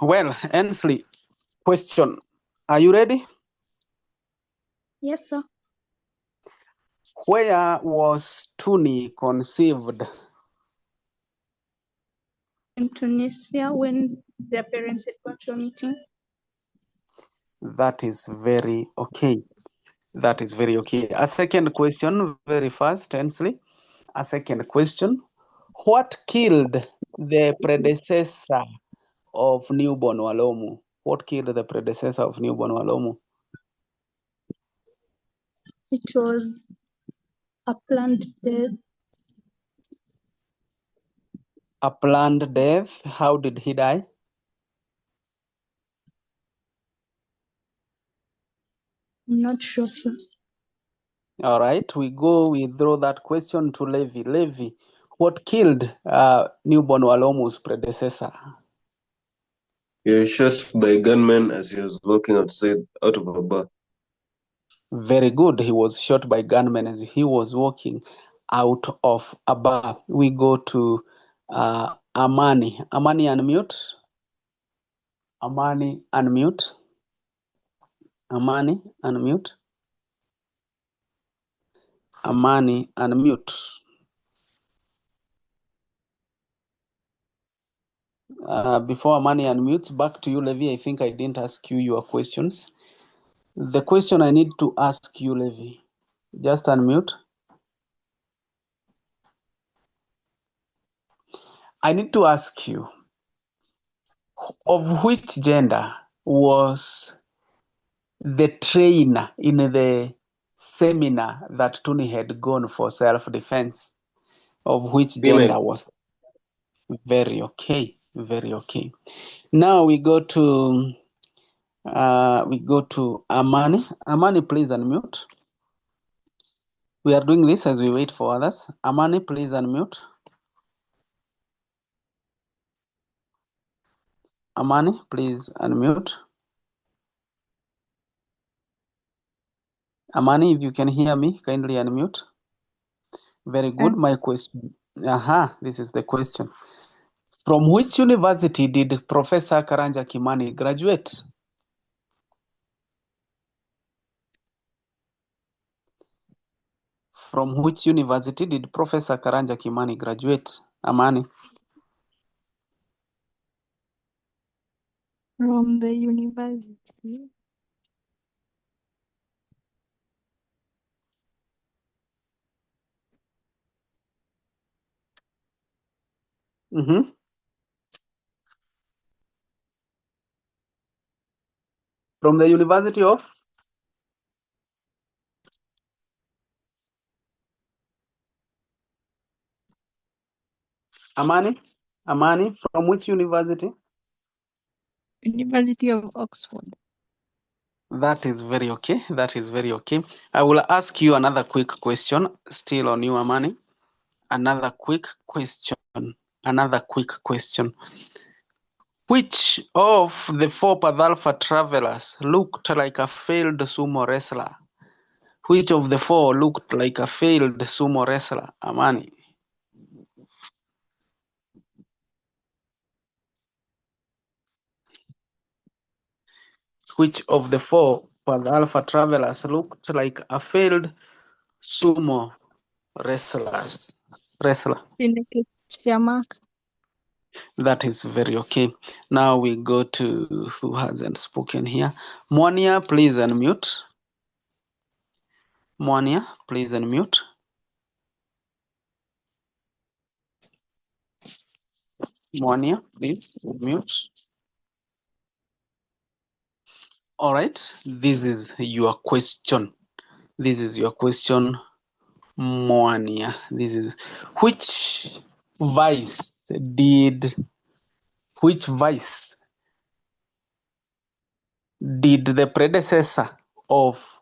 Well, Ensley, question. Are you ready? Yes, sir. Where was Tuni conceived? In Tunisia, when their parents had gone to a meeting. That is very okay. That is very okay. A second question, very fast, Ensley. A second question. What killed the predecessor of newborn Walomu? What killed the predecessor of newborn Walomu? It was a planned death. A planned death. How did he die? I'm not sure, sir. All right, we throw that question to Levi. Levi, what killed newborn Walomu's predecessor? He was shot by gunmen as he was walking outside out of a bar. Very good. He was shot by gunmen as he was walking out of a bar. We go to Amani. Amani, unmute. Amani, unmute. Amani, unmute. Amani, unmute. Before Amani unmutes, back to you, Levi. I think I didn't ask you your questions. The question I need to ask you, Levi, just unmute. I need to ask you, of which gender was the trainer in the seminar that Tuni had gone for self-defense? Of which Female. gender was? Very okay. Very okay. Now we go to Amani. Amani, please unmute. We are doing this as we wait for others. Amani, please unmute. Amani, please unmute. Amani, if you can hear me, kindly unmute. Very good. My question. This is the question. From which university did Professor Karanja Kimani graduate? From which university did Professor Karanja Kimani graduate? Amani. From the university. Mm-hmm. From the University of? Amani? Amani, from which university? University of Oxford. That is very okay. That is very okay. I will ask you another quick question, still on you, Amani. Another quick question. Which of the four Padalpha travelers looked like a failed sumo wrestler? Which of the four looked like a failed sumo wrestler? Amani. Which of the four Padalpha travelers looked like a failed sumo wrestler? Shamak. That is very okay. Now we go to who hasn't spoken here. Monia, please unmute. Monia, please unmute. Monia, please unmute. All right, this is your question. This is your question, Moania. This is which vice did the predecessor of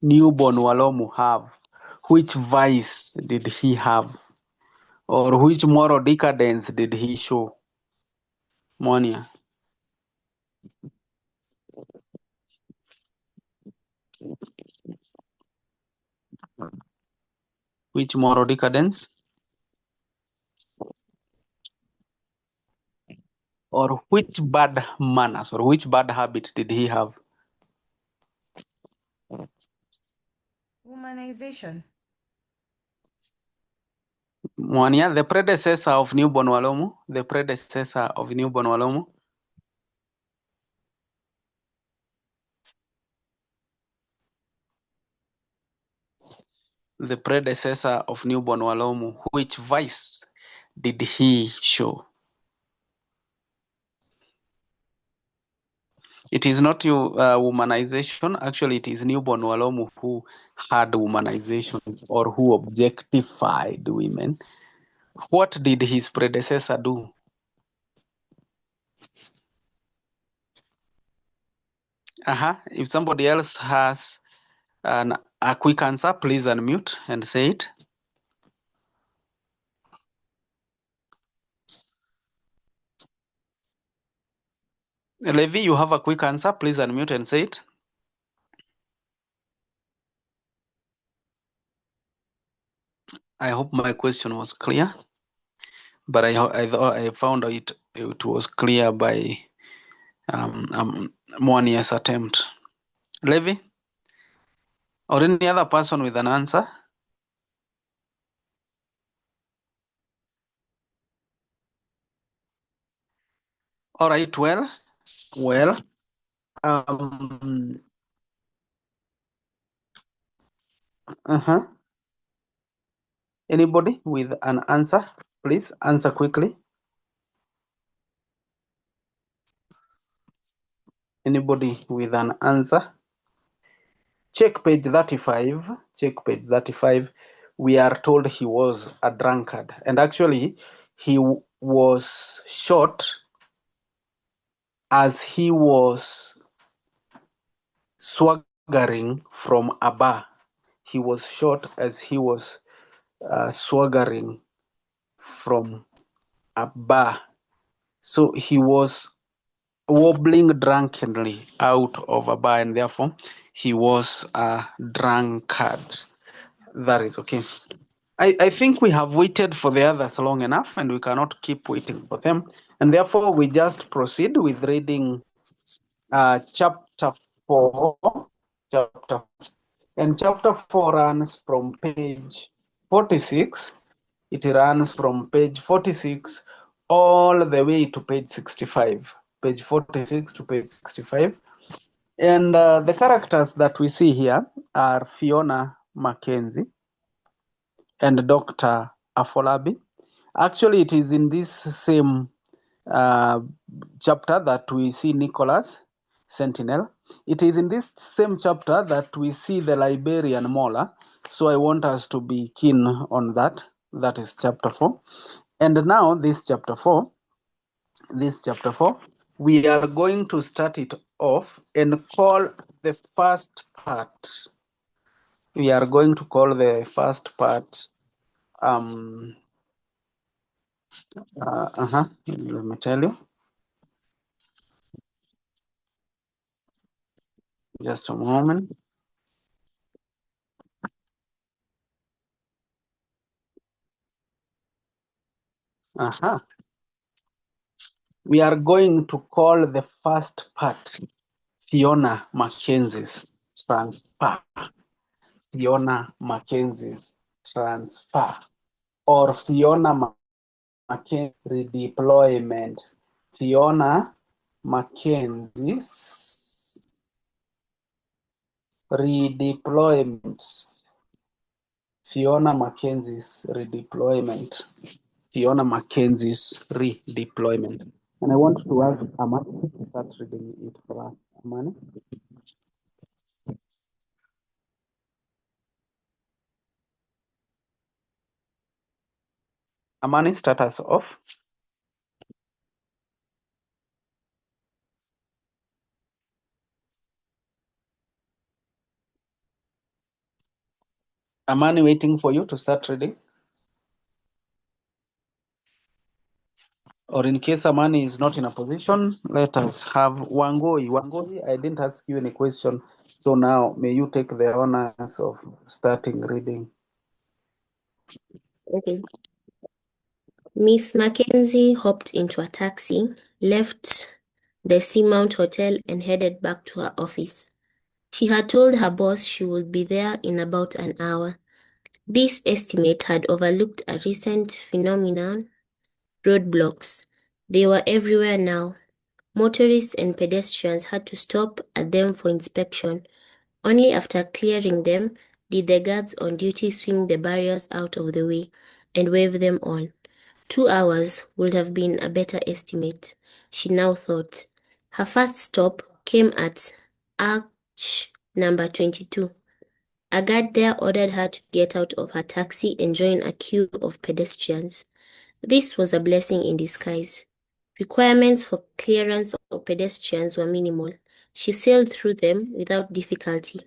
newborn Walomu have? Which vice did he have? Or which moral decadence did he show? Monia. Which moral decadence? Or which bad manners or which bad habit did he have? Womanization. Mwania, the predecessor of newborn Walomu. The predecessor of newborn Walomu. The predecessor of newborn Walomu. Which vice did he show? It is not womanization. Actually, it is newborn Walomu who had womanization or who objectified women. What did his predecessor do? If somebody else has a quick answer, please unmute and say it. Levi, you have a quick answer, please unmute and say it. I hope my question was clear, but I found it was clear by Mwania's attempt. Levi, or any other person with an answer? All right, well. Anybody with an answer? Please answer quickly. Anybody with an answer? Check page 35. Check page 35. We are told he was a drunkard. And actually, he was shot as he was swaggering from a bar. He was shot as he was swaggering from a bar. So he was wobbling drunkenly out of a bar, and therefore he was a drunkard. That is okay. I think we have waited for the others long enough, and we cannot keep waiting for them. And therefore, we just proceed with reading chapter 4. And chapter 4 runs from page 46. It runs from page 46 all the way to page 65. Page 46 to page 65. And the characters that we see here are Fiona Mackenzie and Dr. Afolabi. Actually, it is in this same chapter that we see Nicholas Sentinel. It is in this same chapter that we see the Liberian Mola. So I want us to be keen on that. That is chapter 4. And now this chapter 4, we are going to start it off and call the first part. We are going to call the first part let me tell you. Just a moment. We are going to call the first part Fiona Mackenzie's transfer. Fiona Mackenzie's transfer. Or Fiona Mackenzie redeployment. Fiona Mackenzie's redeployment. Fiona Mackenzie's redeployment. Fiona Mackenzie's redeployment. And I want to ask Amani to start reading it for us. Amani? Amani, start us off. Amani waiting for you to start reading. Or in case Amani is not in a position, let us have Wangoi. Wangoi, I didn't ask you any question. So now may you take the honors of starting reading. Okay. Miss Mackenzie hopped into a taxi left the Seamount Hotel and headed back to her office. She had told her boss she would be there in about an hour. This estimate had overlooked a recent phenomenon: roadblocks. They were everywhere now. Motorists and pedestrians had to stop at them for inspection. Only after clearing them did the guards on duty swing the barriers out of the way and wave them on. 2 hours would have been a better estimate, she now thought. Her first stop came at Arch number 22. A guard there ordered her to get out of her taxi and join a queue of pedestrians. This was a blessing in disguise. Requirements for clearance of pedestrians were minimal. She sailed through them without difficulty.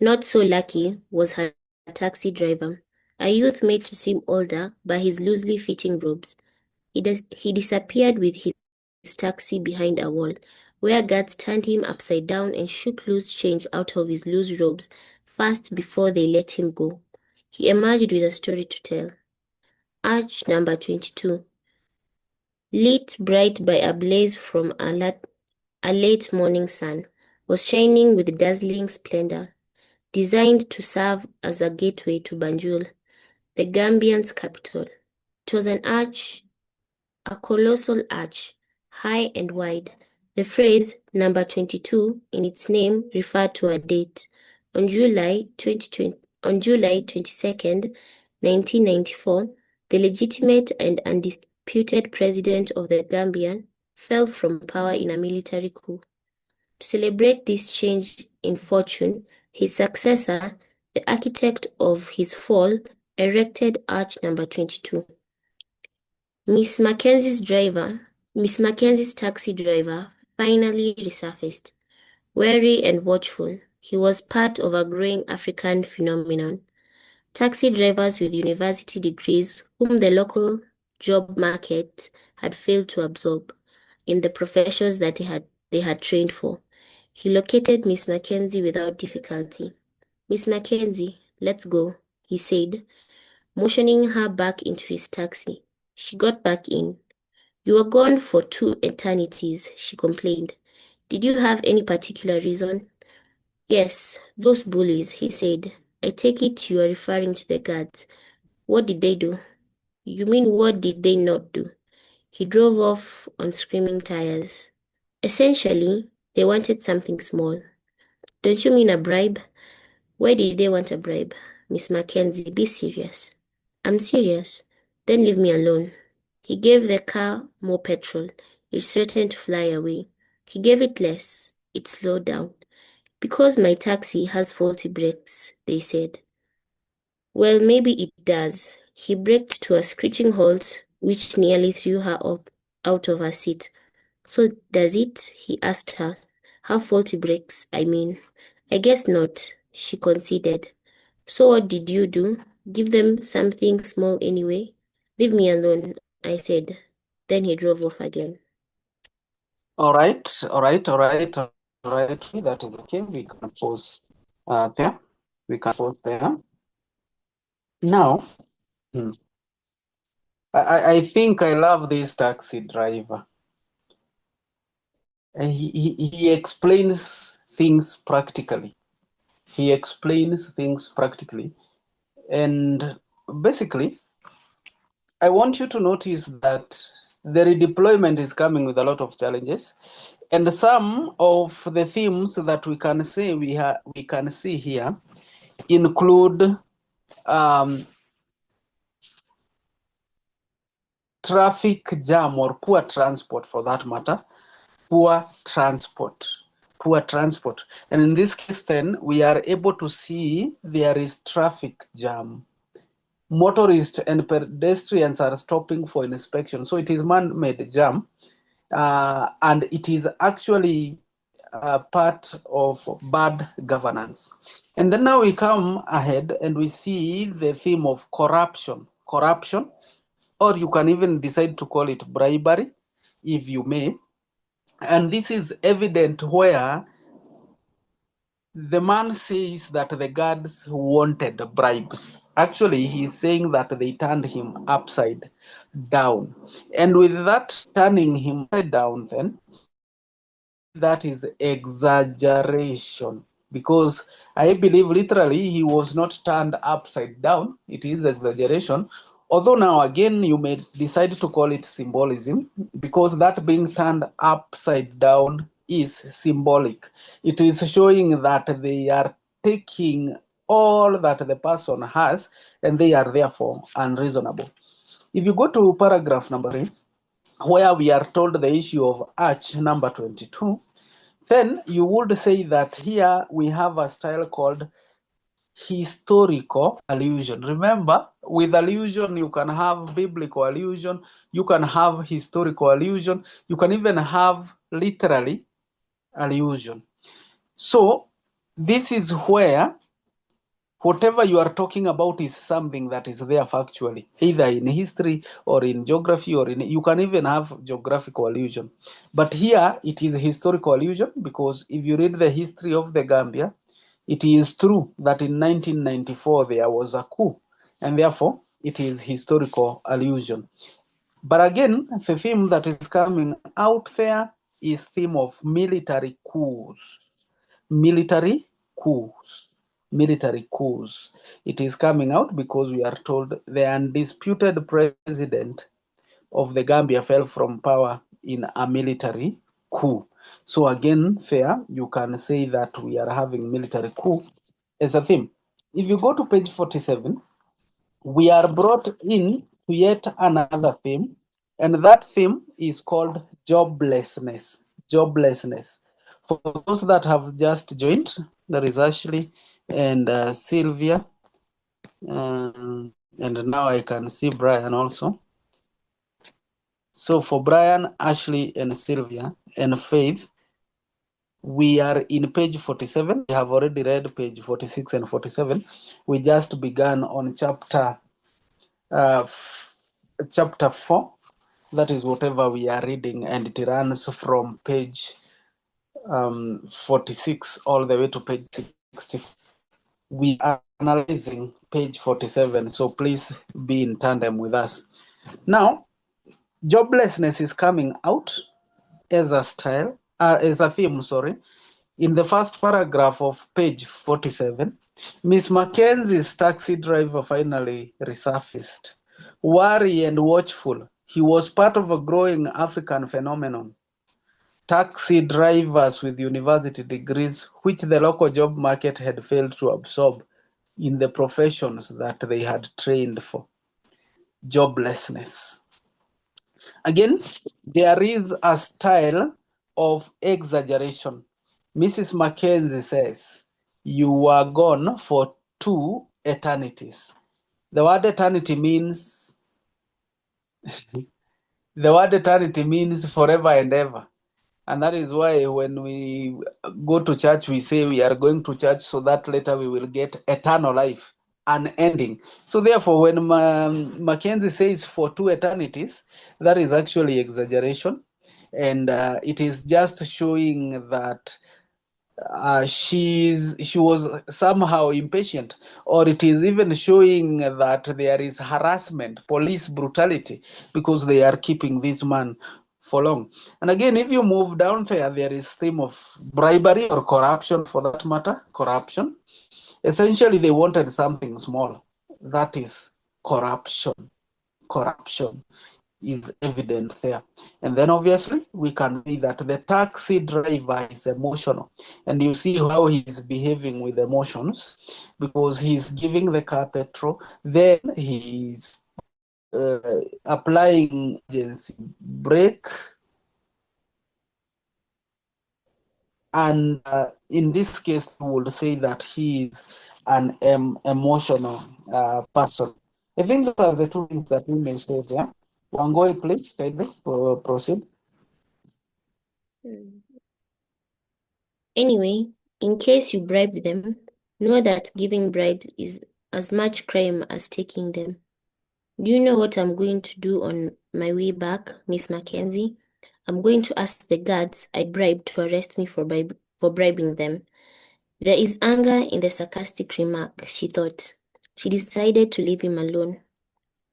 Not so lucky was her taxi driver, a youth made to seem older by his loosely fitting robes. He disappeared with his taxi behind a wall, where guards turned him upside down and shook loose change out of his loose robes fast before they let him go. He emerged with a story to tell. Arch number 22, lit bright by a blaze from a late morning sun, was shining with dazzling splendor, designed to serve as a gateway to Banjul, the Gambian's capital. It was an arch, a colossal arch, high and wide. The phrase number 22 in its name referred to a date. On July 22nd, 1994, the legitimate and undisputed president of the Gambian fell from power in a military coup. To celebrate this change in fortune, his successor, the architect of his fall, erected Arch number 22. Miss Mackenzie's taxi driver, finally resurfaced. Wary and watchful, he was part of a growing African phenomenon. Taxi drivers with university degrees whom the local job market had failed to absorb in the professions that they had trained for. He located Miss Mackenzie without difficulty. "Miss Mackenzie, let's go," he said, motioning her back into his taxi. She got back in. "You were gone for 2 eternities," she complained. "Did you have any particular reason?" "Yes, those bullies," he said. "I take it you are referring to the guards. What did they do?" "You mean what did they not do?" He drove off on screaming tires. "Essentially, they wanted something small." "Don't you mean a bribe?" "Why did they want a bribe?" "Miss Mackenzie, be serious." "I'm serious." "Then leave me alone." He gave the car more petrol. It threatened to fly away. He gave it less. It slowed down. "Because my taxi has faulty brakes," they said. "Well, maybe it does." He braked to a screeching halt, which nearly threw her out of her seat. "So does it?" he asked her. "Have faulty brakes, I mean." "I guess not," she conceded. "So what did you do? Give them something small anyway?" "Leave me alone," I said. Then he drove off again. All right. That is okay. We can pause there. Now, I think I love this taxi driver. And he explains things practically. And basically, I want you to notice that the redeployment is coming with a lot of challenges. And some of the themes that we can see here include traffic jam or poor transport, for that matter. Poor transport. And in this case, then, we are able to see there is traffic jam. Motorists and pedestrians are stopping for inspection. So it is man-made jam. And it is actually part of bad governance. And then now we come ahead and we see the theme of corruption, or you can even decide to call it bribery, if you may. And this is evident where the man says that the guards wanted bribes. Actually, he's saying that they turned him upside down. And with that turning him upside down, then that is exaggeration, because I believe literally he was not turned upside down. It is exaggeration. Although now again you may decide to call it symbolism, because that being turned upside down is symbolic. It is showing that they are taking all that the person has and they are therefore unreasonable. If you go to paragraph number 3, where we are told the issue of arch number 22, then you would say that here we have a style called historical allusion. Remember, with allusion, you can have biblical allusion, you can have historical allusion, you can even have literary allusion. So this is where whatever you are talking about is something that is there factually, either in history or in geography, or you can even have geographical allusion. But here it is historical allusion, because if you read the history of the Gambia, it is true that in 1994 there was a coup, and therefore it is historical allusion. But again, the theme that is coming out there is theme of military coups. Military coups. Military coups. It is coming out because we are told the undisputed president of the Gambia fell from power in a military coup. So again, there you can say that we are having military coup as a theme. If you go to page 47, we are brought in to yet another theme, and that theme is called joblessness. Joblessness. For those that have just joined, there is Ashley and Sylvia, and now I can see Brian also. So for Brian, Ashley, and Sylvia, and Faith, we are in page 47. We have already read page 46 and 47. We just began on chapter 4. That is whatever we are reading, and it runs from page 46 all the way to page 60. We are analyzing page 47, so please be in tandem with us. Now, joblessness is coming out as a style, as a theme, sorry. In the first paragraph of page 47, Miss Mackenzie's taxi driver finally resurfaced. Wary and watchful, he was part of a growing African phenomenon. Taxi drivers with university degrees, which the local job market had failed to absorb in the professions that they had trained for. Joblessness. Again, there is a style of exaggeration. Mrs. Mackenzie says, "You are gone for 2 eternities." The word eternity means forever and ever. And that is why when we go to church, we say we are going to church so that later we will get eternal life, unending. So therefore, when Mackenzie says for 2 eternities, that is actually exaggeration. And it is just showing that she was somehow impatient, or it is even showing that there is harassment, police brutality, because they are keeping this man for long. And again, if you move down there, there is theme of bribery or corruption, for that matter, corruption. Essentially, they wanted something small. That is corruption. Corruption is evident there. And then obviously we can see that the taxi driver is emotional, and you see how he's behaving with emotions, because he's giving the car petrol, then he's applying emergency brake, and in this case we would say that he is an emotional person. I think those are the 2 things that we may say there. Wangoi, please, kindly proceed. Anyway, in case you bribe them, know that giving bribes is as much crime as taking them. Do you know what I'm going to do on my way back, Miss Mackenzie? I'm going to ask the guards I bribed to arrest me for bribing them. There is anger in the sarcastic remark, she thought. She decided to leave him alone.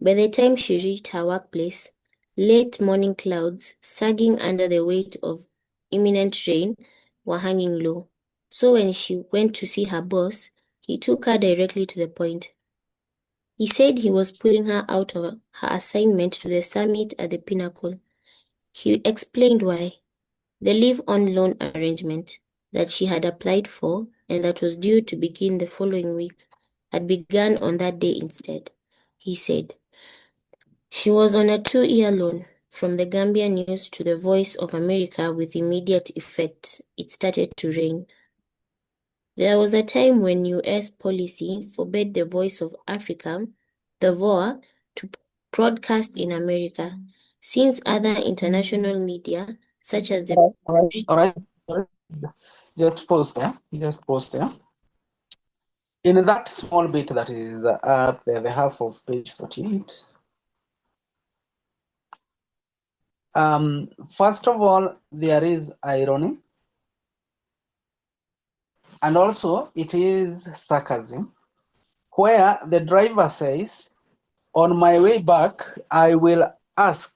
By the time she reached her workplace, late morning clouds, sagging under the weight of imminent rain, were hanging low. So when she went to see her boss, he took her directly to the point. He said he was pulling her out of her assignment to the summit at the Pinnacle. He explained why. The leave-on loan arrangement that she had applied for and that was due to begin the following week had begun on that day instead. He said, she was on a 2-year loan from the Gambia News to the Voice of America with immediate effect. It started to rain. There was a time when U.S. policy forbade the Voice of Africa, the VOA, to broadcast in America, since other international media, such as the All right. Just pause there. In that small bit that is up there, the half of page 48. First of all, there is irony. And also, it is sarcasm, where the driver says, on my way back, I will ask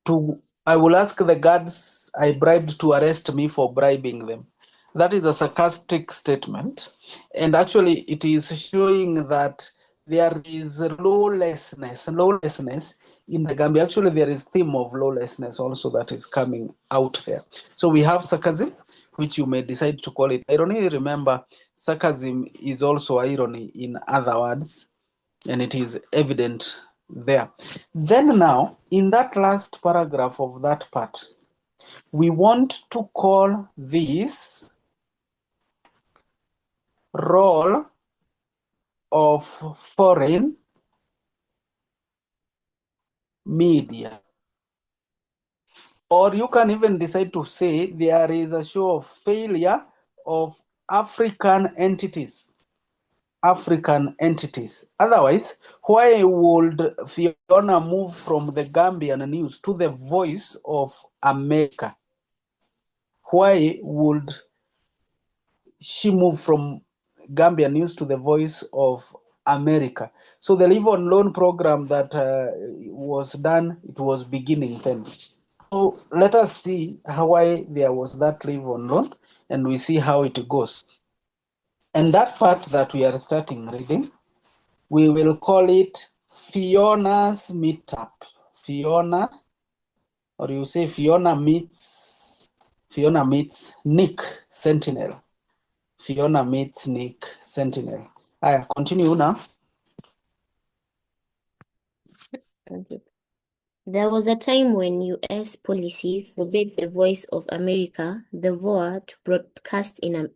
the guards I bribed to arrest me for bribing them. That is a sarcastic statement. And actually, it is showing that there is lawlessness in the Gambia. Actually, there is theme of lawlessness also that is coming out there. So we have sarcasm, which you may decide to call it irony. Remember, sarcasm is also irony in other words, and it is evident there. Then now, in that last paragraph of that part, we want to call this role of foreign media. Or you can even decide to say there is a show of failure of African entities. Otherwise, why would Fiona move from the Gambian News to the Voice of America? Why would she move from Gambian News to the Voice of America? So the Live on Loan program that was done, it was beginning then. So let us see why there was that Live on Loan, and we see how it goes. And that part that we are starting reading, we will call it Fiona's Meetup. Fiona, or you say Fiona meets Nick Sentinel. Fiona meets Nick Sentinel. I continue now. Thank you. There was a time when U.S. policy forbade the Voice of America, the VOA, to broadcast in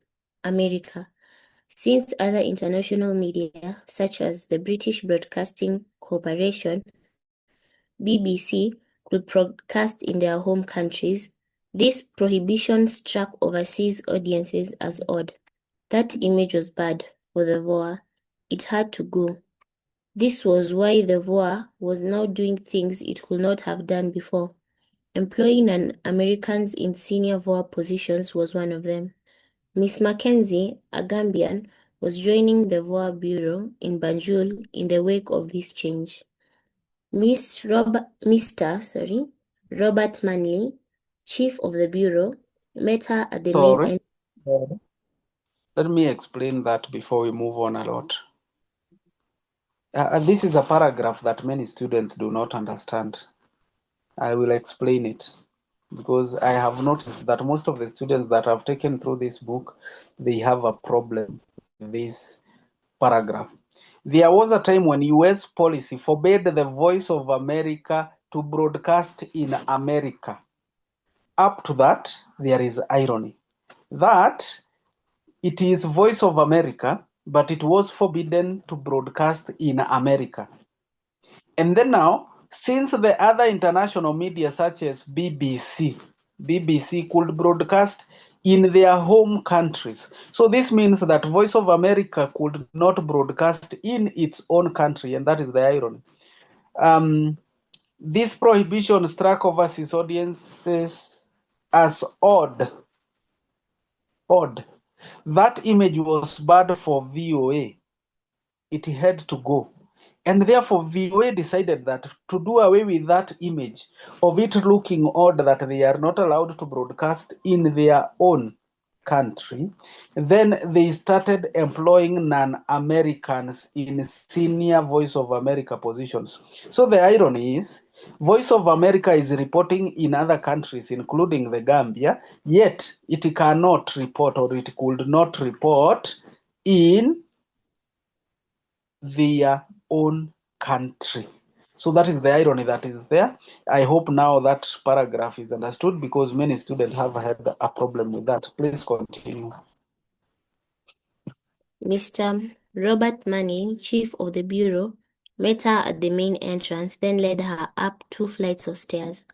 America, since other international media, such as the British Broadcasting Corporation, BBC, could broadcast in their home countries. This prohibition struck overseas audiences as odd. That image was bad for the VOA. It had to go. This was why the VOA was now doing things it could not have done before. Employing Americans in senior VOA positions was one of them. Miss Mackenzie, a Gambian, was joining the VOA Bureau in Banjul in the wake of this change. Mr. Robert Manley, chief of the Bureau, met her at the main Sorry. Let me explain that before we move on a lot. This is a paragraph that many students do not understand. I will explain it because I have noticed that most of the students that have taken through this book, they have a problem with this paragraph. There was a time when US policy forbade the Voice of America to broadcast in America. Up to that, there is irony. That it is Voice of America, but it was forbidden to broadcast in America. And then now, since the other international media such as BBC could broadcast in their home countries. So this means that Voice of America could not broadcast in its own country, and that is the irony. This prohibition struck overseas audiences as odd. That image was bad for VOA. it had to go. And therefore, VOA decided that to do away with that image of it looking odd that they are not allowed to broadcast in their own country, then they started employing non-Americans in senior Voice of America positions. So the irony is, Voice of America is reporting in other countries, including the Gambia, yet it cannot report, or it could not report in their own country. So that is the irony that is there. I hope now that paragraph is understood, because many students have had a problem with that. Please continue. Mr. Robert Manning, chief of the bureau, met her at the main entrance, then led her up 2 flights of stairs.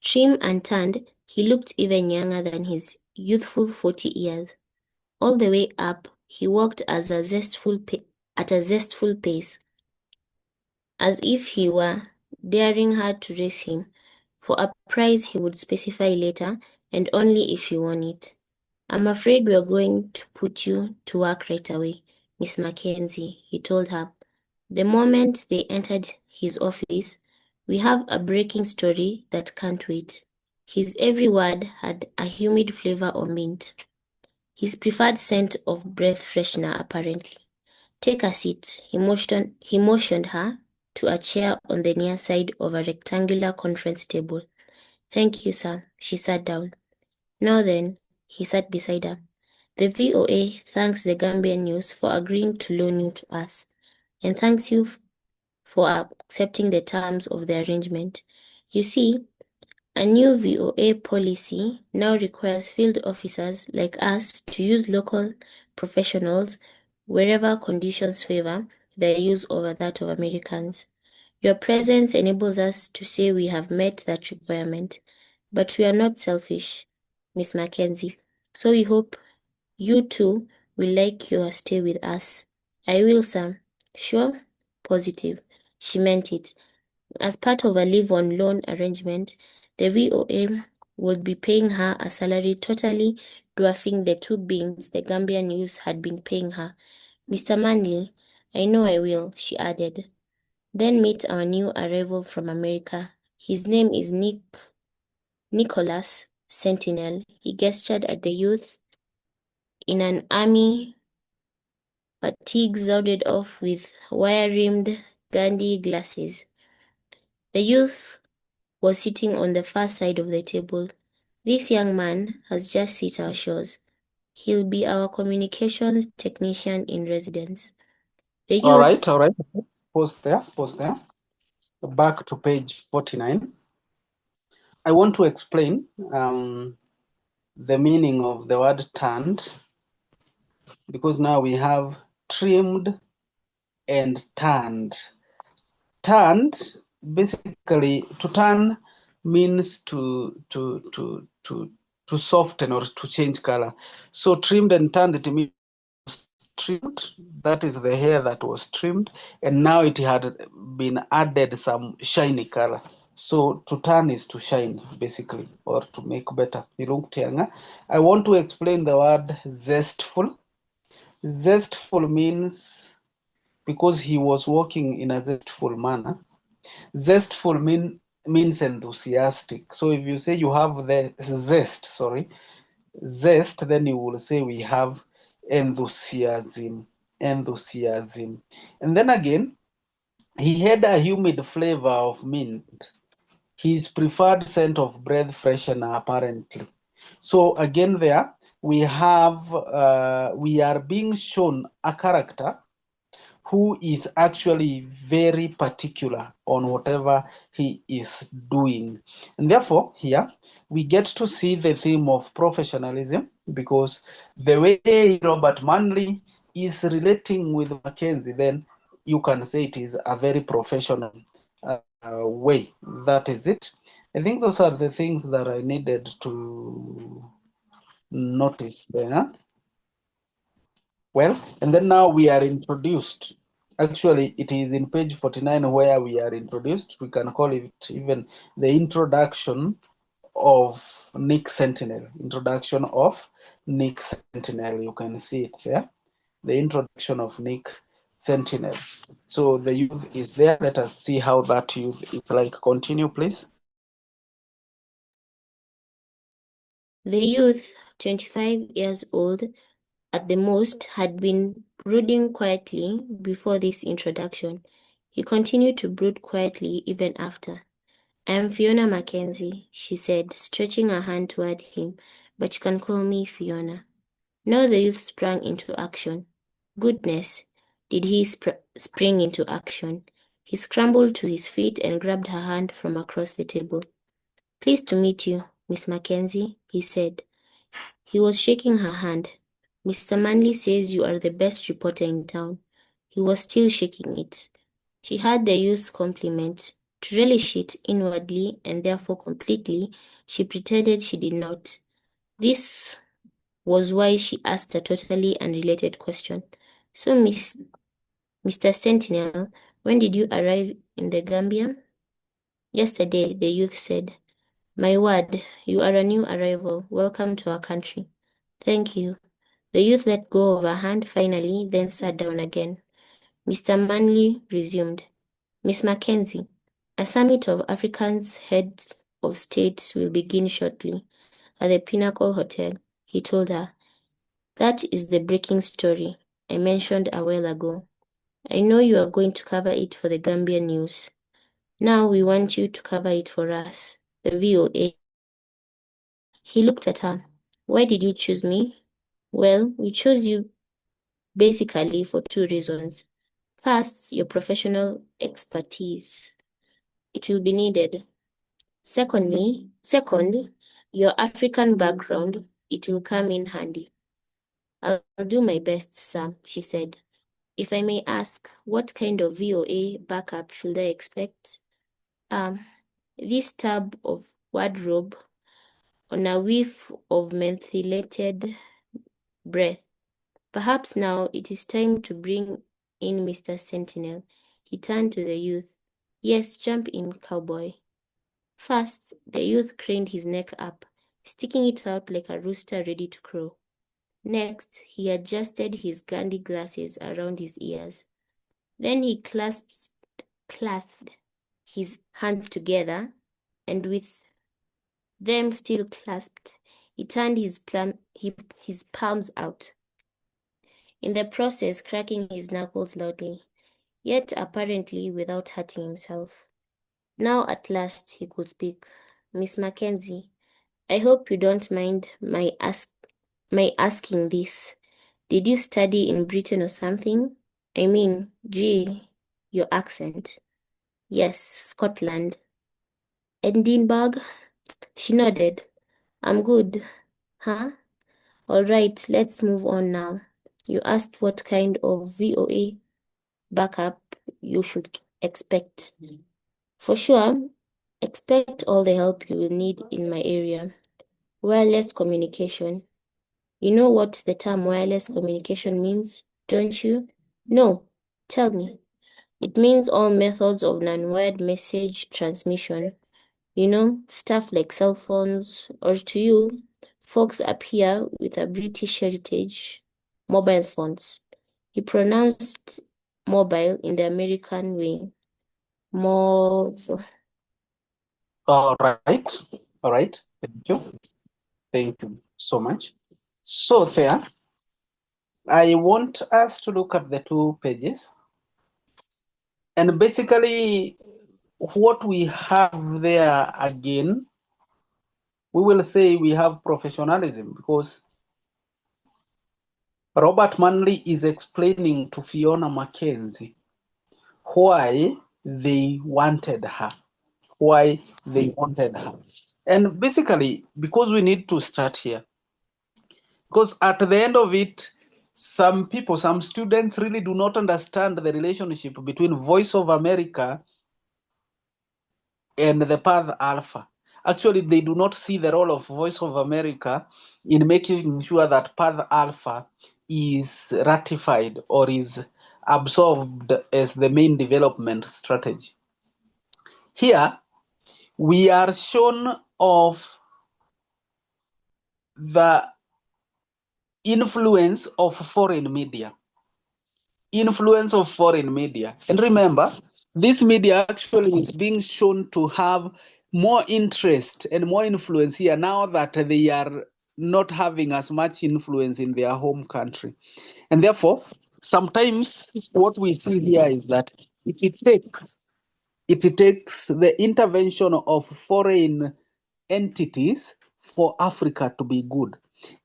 Trim and tanned, he looked even younger than his youthful 40 years. All the way up, he walked at a zestful pace, as if he were daring her to race him, for a prize he would specify later, and only if she won it. "I'm afraid we're going to put you to work right away, Miss Mackenzie," he told her. The moment they entered his office, "We have a breaking story that can't wait." His every word had a humid flavor of mint, his preferred scent of breath freshener, apparently. "Take a seat," he motioned her to a chair on the near side of a rectangular conference table. "Thank you, sir." She sat down. "Now then," he sat beside her, "the VOA thanks the Gambian News for agreeing to loan you to us, and thanks you for accepting the terms of the arrangement. You see, a new VOA policy now requires field officers like us to use local professionals wherever conditions favor their use over that of Americans. Your presence enables us to say we have met that requirement, but we are not selfish, Miss Mackenzie. So we hope you too will like your stay with us." "I will, sir." "Sure?" "Positive." She meant it. As part of a live-on loan arrangement, the VOA would be paying her a salary totally dwarfing the 2 beans the Gambian News had been paying her. "Mr. Manley, I know I will," she added. "Then meet our new arrival from America. His name is Nicholas Sentinel." He gestured at the youth in an army fatigue rounded off with wire-rimmed Gandhi glasses. The youth was sitting on the far side of the table. "This young man has just hit our shores. He'll be our communications technician in residence." The youth... All right. Pause there. Back to page 49. I want to explain the meaning of the word tanned, because now we have trimmed and tanned. Tanned, basically, to turn means to soften or to change color. So trimmed and tanned, it means trimmed. That is the hair that was trimmed, and now it had been added some shiny color. So to turn is to shine, basically, or to make better. He looked younger. I want to explain the word zestful. Zestful means, because he was walking in a zestful manner. Zestful means enthusiastic. So if you say you have the zest, then you will say we have enthusiasm. And then again, he had a humid flavor of mint. His preferred scent of breath freshener, apparently. So again, there we have we are being shown a character who is actually very particular on whatever he is doing. And therefore, here we get to see the theme of professionalism, because the way Robert Manley is relating with Mackenzie, then you can say it is a very professional way. That is it. I think those are the things that I needed to notice there. Well, and then now we are introduced. Actually, it is in page 49 where we are introduced. We can call it even the introduction of Nick Sentinel. Introduction of Nick Sentinel. You can see it there. The introduction of Nick Sentinel. So the youth is there. Let us see how that youth is like. Continue, please. The youth, 25 years old at the most, had been brooding quietly before this introduction. He continued to brood quietly even after. "I am Fiona Mackenzie," she said, stretching her hand toward him, "but you can call me Fiona." Now the youth sprang into action. Goodness, did he spring into action. He scrambled to his feet and grabbed her hand from across the table. "Pleased to meet you, Miss Mackenzie," he said. He was shaking her hand. "Mr. Manley says you are the best reporter in town." He was still shaking it. She heard the youth's compliment. To relish it inwardly and therefore completely, she pretended she did not. This was why she asked a totally unrelated question. "So, Mr. Sentinel, when did you arrive in the Gambia?" "Yesterday," the youth said. "My word, you are a new arrival. Welcome to our country." "Thank you." The youth let go of her hand finally, then sat down again. Mr. Manley resumed. "Miss Mackenzie, a summit of Africans' heads of states will begin shortly at the Pinnacle Hotel," he told her. "That is the breaking story I mentioned a while ago. I know you are going to cover it for the Gambian news. Now we want you to cover it for us, the VOA." He looked at her. "Why did you choose me?" "Well, we chose you basically for two reasons. First, your professional expertise. It will be needed. Second, your African background. It will come in handy." "I'll do my best, sir," she said. "If I may ask, what kind of VOA backup should I expect?" This tub of wardrobe on a whiff of mentholated breath. "Perhaps now it is time to bring in Mr. Sentinel." He turned to the youth. "Yes, jump in, cowboy." First, the youth craned his neck up, sticking it out like a rooster ready to crow. Next, he adjusted his Gandhi glasses around his ears. Then he clasped his hands together, and with them still clasped, he turned his palms out, in the process cracking his knuckles loudly, yet apparently without hurting himself. Now at last he could speak. "Miss Mackenzie, I hope you don't mind my asking this. Did you study in Britain or something? I mean, gee, your accent." "Yes, Scotland." "Edinburgh?" She nodded. "I'm good." "Huh? All right, let's move on now. You asked what kind of VOA backup you should expect. For sure, expect all the help you will need in my area. Wireless communication. You know what the term wireless communication means, don't you?" "No, tell me." "It means all methods of non-wired message transmission. You know, stuff like cell phones, or to you, folks up here with a British heritage, mobile phones." He pronounced mobile in the American way. All right. All right. Thank you. Thank you so much. So there, I want us to look at the 2 pages. And basically, what we have there again, we will say we have professionalism, because Robert Manley is explaining to Fiona Mackenzie why they wanted her. And basically, because we need to start here, because at the end of it, some students really do not understand the relationship between Voice of America and the Path Alpha. Actually, they do not see the role of Voice of America in making sure that Path Alpha is ratified or is absorbed as the main development strategy. Here, we are shown of the influence of foreign media. influence of foreign media. And remember, this media actually is being shown to have more interest and more influence here now that they are not having as much influence in their home country. And therefore, sometimes what we see here is that it takes the intervention of foreign entities for Africa to be good.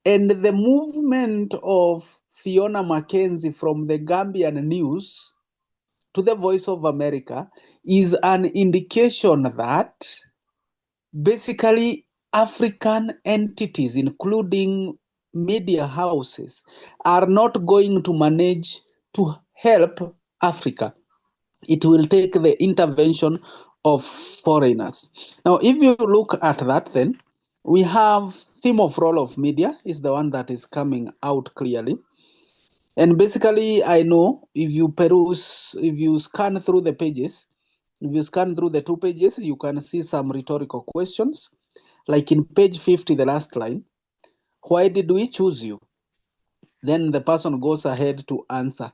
And the movement of Fiona Mackenzie from the Gambian News to the Voice of America is an indication that basically African entities, including media houses, are not going to manage to help Africa. It will take the intervention of foreigners. Now, if you look at that, then we have theme of role of media is the one that is coming out clearly. And basically, I know if you scan through the pages, if you scan through the 2 pages, you can see some rhetorical questions. Like in page 50, the last line, why did we choose you? Then the person goes ahead to answer.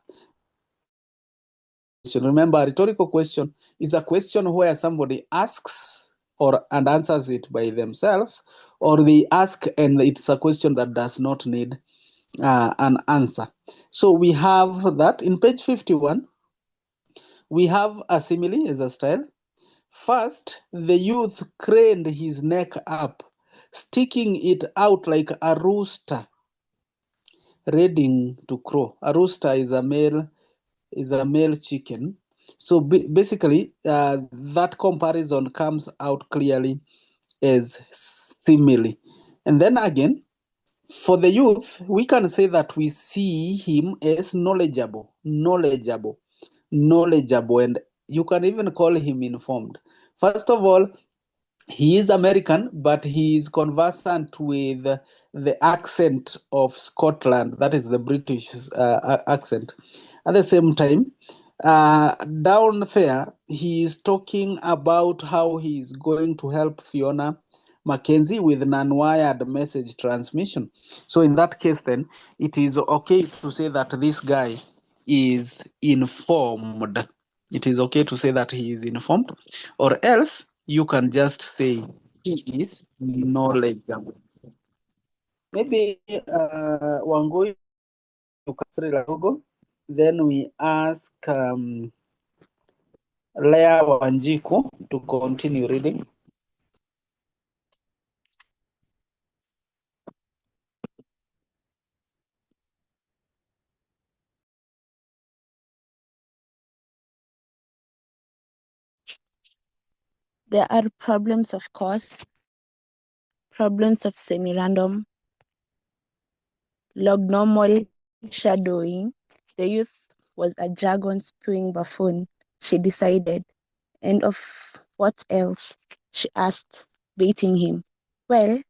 Remember, a rhetorical question is a question where somebody asks and answers it by themselves, or they ask and it's a question that does not need an answer. So we have that in page 51. We have a simile as a style. First, the youth craned his neck up, sticking it out like a rooster ready to crow. A rooster is a male chicken. So basically, that comparison comes out clearly as simile. And then again, for the youth, we can say that we see him as knowledgeable, and you can even call him informed. First of all, he is American, but he is conversant with the accent of Scotland, that is the British accent. At the same time, down there, he is talking about how he is going to help Fiona Mackenzie with non-wired message transmission. So in that case, then, it is okay to say that this guy is informed. It is okay to say that he is informed, or else you can just say he is knowledgeable. Maybe Wangui, you can say Lagogo. Then we ask Lea Wanjiku to continue reading. There are problems of course, problems of semi-random, log-normal shadowing. The youth was a jargon-spewing buffoon, she decided. And of what else? She asked, baiting him. Well,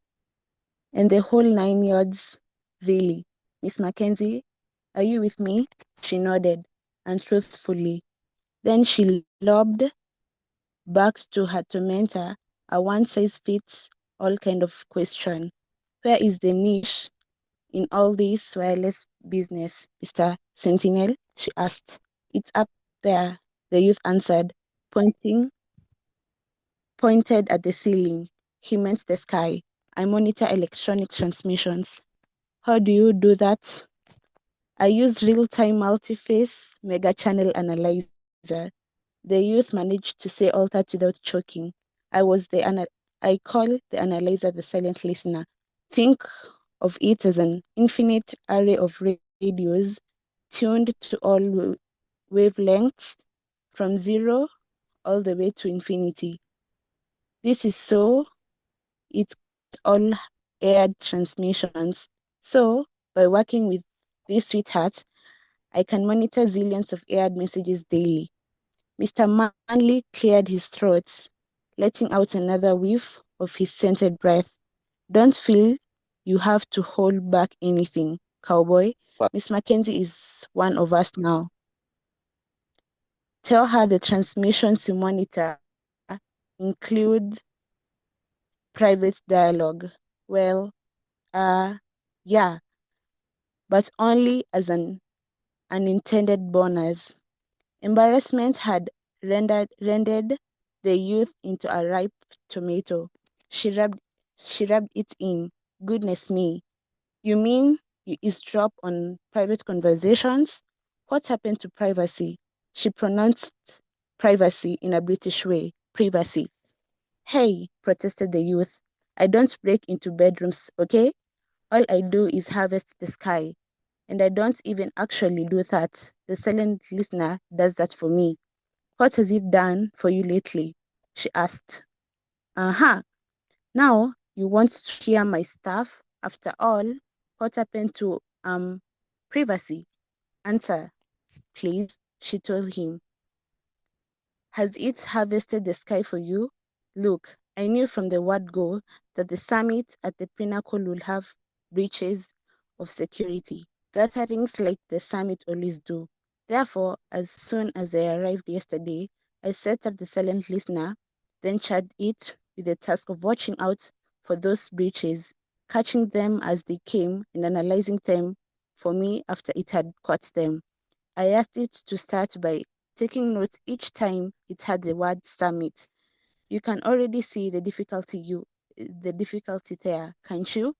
and the whole 9 yards, really. Miss Mackenzie, are you with me? She nodded, and truthfully. Then she lobbed back to her tormentor a one-size-fits-all kind of question. Where is the niche in all this wireless business, Mr. Sentinel? She asked. It's up there, the youth answered, pointed at the ceiling. He meant the sky. I monitor electronic transmissions. How do you do that? I use real-time multi-phase mega-channel analyzer. The youth managed to say all that without choking. I call the analyzer the silent listener. Think of it as an infinite array of radios tuned to all wavelengths from 0 all the way to infinity. This is so it's all aired transmissions. So by working with this sweetheart, I can monitor zillions of aired messages daily. Mr. Manley cleared his throat, letting out another whiff of his scented breath. Don't feel you have to hold back anything, cowboy. Miss Mackenzie is one of us now. Tell her the transmissions you monitor include private dialogue. Well, yeah, but only as an unintended bonus. Embarrassment had rendered the youth into a ripe tomato. She rubbed it in. Goodness me. You mean you eavesdrop on private conversations? What happened to privacy? She pronounced privacy in a British way. Privacy. Hey, protested the youth. I don't break into bedrooms, okay? All I do is harvest the sky. And I don't even actually do that. The silent listener does that for me. What has it done for you lately? She asked. Uh-huh. Now you want to hear my stuff? After all, what happened to privacy? Answer, please, she told him. Has it harvested the sky for you? Look, I knew from the word go that the summit at the pinnacle would have breaches of security, gatherings like the summit always do. Therefore, as soon as I arrived yesterday, I set up the silent listener, then charged it with the task of watching out for those breaches, catching them as they came and analyzing them for me after it had caught them. I asked it to start by taking notes each time it had the word summit. You can already see the difficulty there, can't you?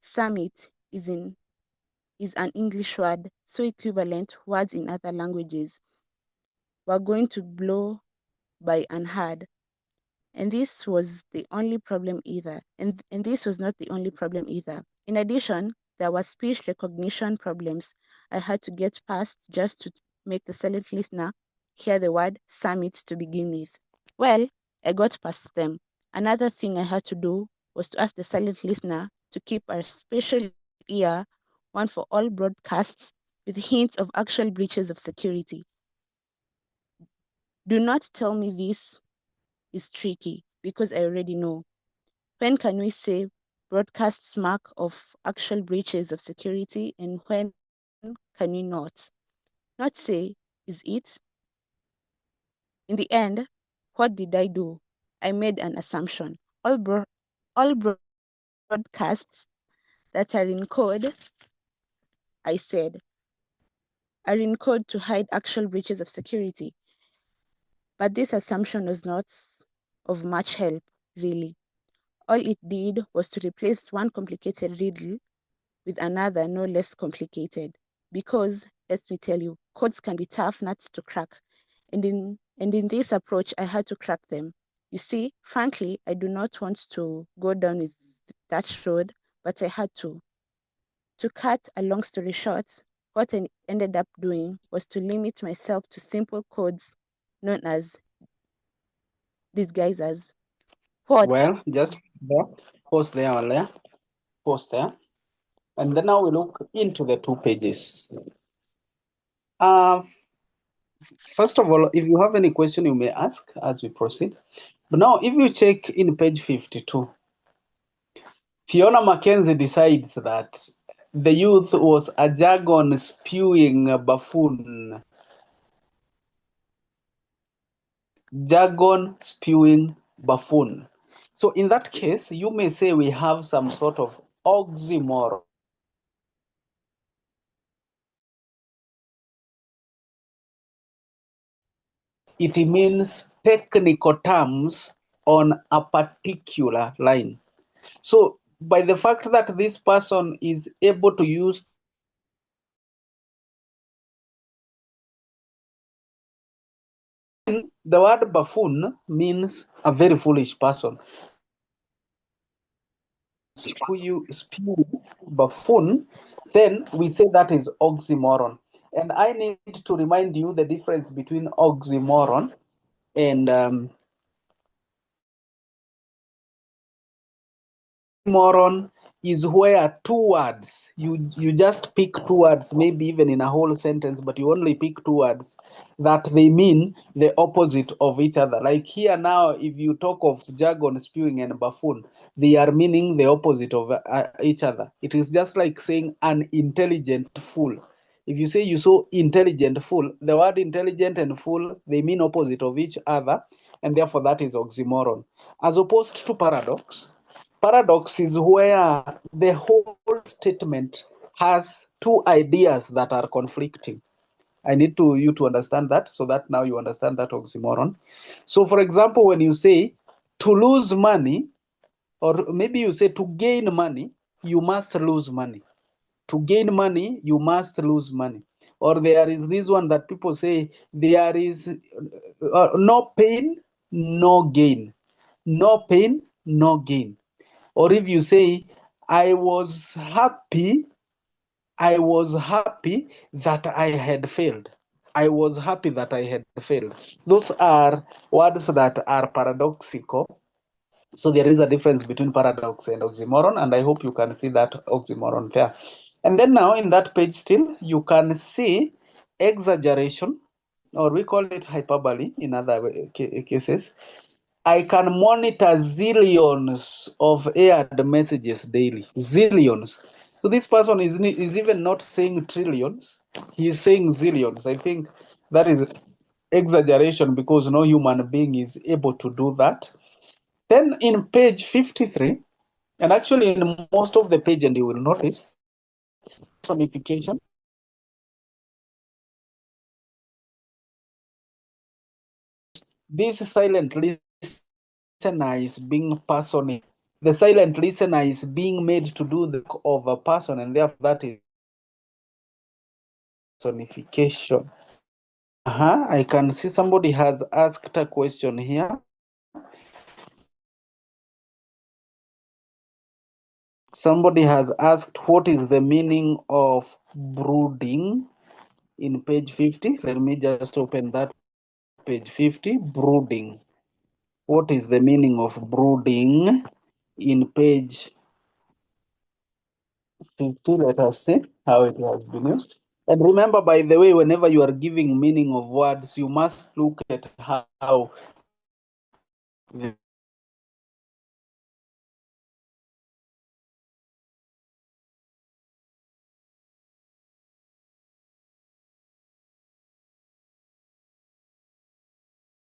Summit is an English word, so equivalent words in other languages were going to blow by unheard. And this was the only problem either. And this was not the only problem either. In addition, there were speech recognition problems I had to get past just to make the silent listener hear the word summit to begin with. Well, I got past them. Another thing I had to do was to ask the silent listener to keep a special ear, one for all broadcasts, with hints of actual breaches of security. Do not tell me this is tricky, because I already know. When can we say broadcasts mark of actual breaches of security, and when can we not? Not say, is it? In the end, what did I do? I made an assumption. All broadcasts that are in code, I said, are in code to hide actual breaches of security. But this assumption was not of much help, really. All it did was to replace one complicated riddle with another no less complicated. Because, let me tell you, codes can be tough nuts to crack. And in this approach, I had to crack them. You see, frankly, I do not want to go down with that road, but I had to. To cut a long story short, what I ended up doing was to limit myself to simple codes known as disguisers. What? Well, just there, pause there, or there, pause there. And then now we look into the 2 pages. First of all, if you have any question, you may ask as we proceed. But now, if you check in page 52, Fiona Mackenzie decides that the youth was a jargon spewing buffoon. Jargon spewing buffoon. So in that case, you may say we have some sort of oxymoron. It means technical terms on a particular line. So by the fact that this person is able to use the word buffoon means a very foolish person. Who you spew buffoon, then we say that is oxymoron. And I need to remind you the difference between oxymoron and oxymoron is where two words, you just pick two words, maybe even in a whole sentence, but you only pick two words that they mean the opposite of each other. Like here now, if you talk of jargon spewing and buffoon, they are meaning the opposite of each other. It is just like saying an intelligent fool. If you say you saw intelligent fool, the word intelligent and fool, they mean opposite of each other, and therefore that is oxymoron. As opposed to paradox, paradox is where the whole statement has two ideas that are conflicting. I need you to understand that, so that now you understand that oxymoron. So for example, when you say to lose money, or maybe you say to gain money, you must lose money. To gain money, you must lose money. Or there is this one that people say, there is no pain, no gain. No pain, no gain. Or if you say, I was happy that I had failed. I was happy that I had failed. Those are words that are paradoxical. So there is a difference between paradox and oxymoron, and I hope you can see that oxymoron there. And then now in that page still, you can see exaggeration, or we call it hyperbole in other cases. I can monitor zillions of aired messages daily. Zillions. So this person is even not saying trillions. He's saying zillions. I think that is exaggeration, because no human being is able to do that. Then in page 53, and actually in most of the page, and you will notice, personification. This silent listener is being personified. The silent listener is being made to do the work of a person, and therefore that is personification. I can see somebody has asked a question here. Somebody has asked, what is the meaning of brooding in page 50? Let me just open that page 50, brooding. What is the meaning of brooding in page 50? Let us see how it has been used. And remember, by the way, whenever you are giving meaning of words, you must look at how the